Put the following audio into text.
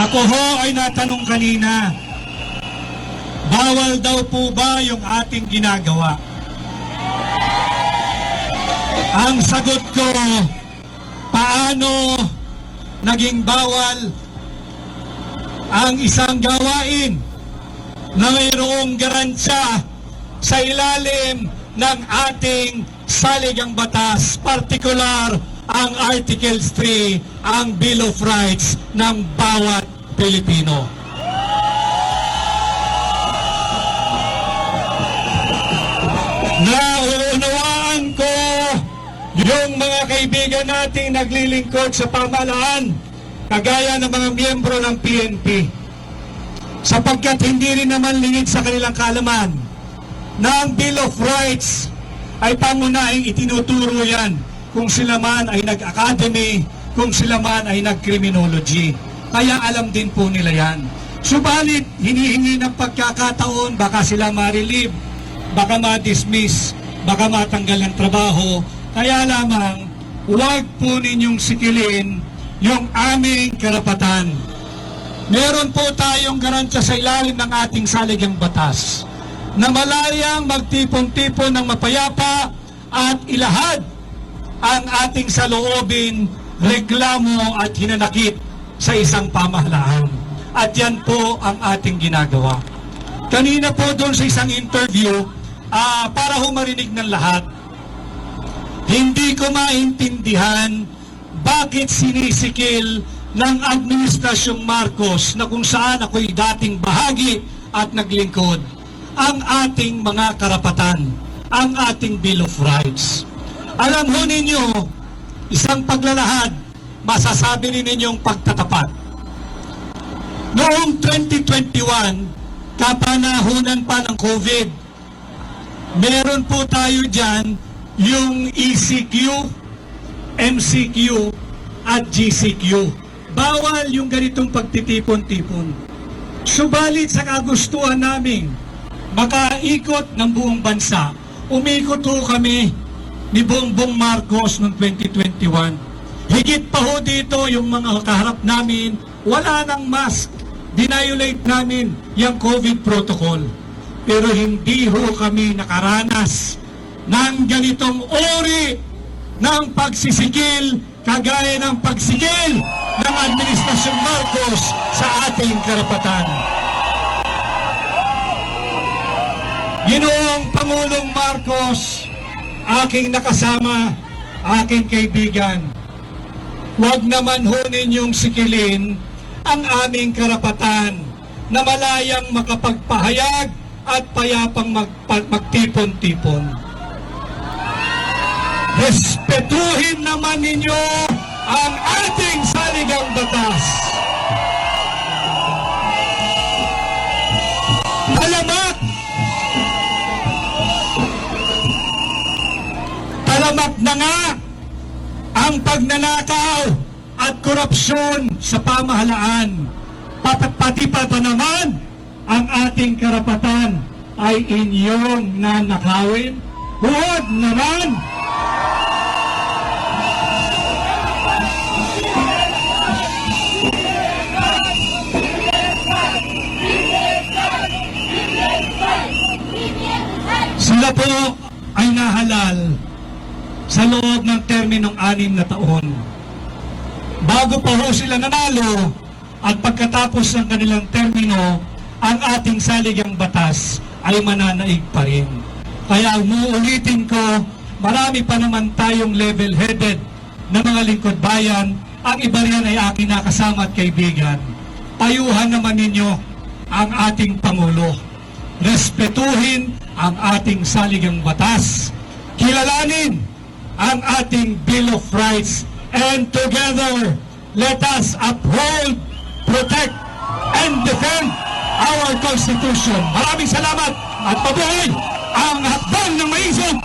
Ako ho ay natanong kanina, bawal daw po ba yung ating ginagawa? Ang sagot ko, paano naging bawal ang isang gawain na mayroong garansya sa ilalim ng ating saligang batas, partikular ang Articles 3, ang Bill of Rights ng bawat Pilipino. Nauunawaan ko yung mga kaibigan nating naglilingkod sa pamahalaan, kagaya ng mga miyembro ng PNP, sapagkat hindi rin naman lingid sa kanilang kaalaman na ang Bill of Rights ay pangunahing itinuturo yan kung sila man ay nag-academy, kung sila man ay nag-criminology. Kaya alam din po nila yan. Subalit, hinihingi ng pagkakataon, baka sila ma-relieve, baka ma-dismiss, baka matanggal ng trabaho. Kaya lamang, huwag po ninyong sikilin yung aming karapatan. Meron po tayong garansya sa ilalim ng ating saligang batas na malayang magtipon-tipon ng mapayapa at ilahad ang ating saloobin, reklamo at hinanakit sa isang pamahalaan. At yan po ang ating ginagawa. Kanina po doon sa isang interview, para humarinig ng lahat, hindi ko maintindihan bakit sinisikil ng Administrasyong Marcos na kung saan ako'y dating bahagi at naglingkod ang ating mga karapatan, ang ating Bill of Rights. Alam ho ninyo, isang paglalahad, masasabi rin ninyong pagtatapat. Noong 2021, kapanahunan pa ng COVID, meron po tayo dyan yung ECQ, MCQ, at GCQ. Bawal yung ganitong pagtitipon-tipon. Subalit sa kagustuhan namin makaikot ng buong bansa, umikot ho kami ni Bongbong Marcos noong 2021. Higit pa ho dito yung mga kaharap namin, wala nang mask, dinayulate namin yung COVID protocol. Pero hindi ho kami nakaranas ng ganitong uri ng pagsisikil kagaya ng pagsikil ng Administrasyong Marcos sa ating karapatan. Ginoong Pangulong Marcos, aking nakasama, aking kaibigan, huwag naman ho ninyong sikilin ang aming karapatan na malayang makapagpahayag at payapang magtipon-tipon. Respetuhin naman ninyo ang ating saligang batas. Talamak na nga ang pagnanakaw at korupsyon sa pamahalaan. Pati pa naman ang ating karapatan ay inyong nanakawin. Huwag naman! Sila po ay nahalal sa loob ng terminong 6 na taon. Bago pa ho sila nanalo at pagkatapos ng kanilang termino, ang ating saligang batas ay mananaig pa rin. Kaya umuulitin ko, marami pa naman tayong level-headed na mga lingkod bayan. Ang iba riyan ay aking nakasama at kaibigan. Payuhan naman ninyo ang ating Pangulo. Respetuhin ang ating saligang batas. Kilalanin ang ating Bill of Rights. And together, let us uphold, protect, and defend our Constitution. Maraming salamat at mabuhay ang hakbang ng maisip!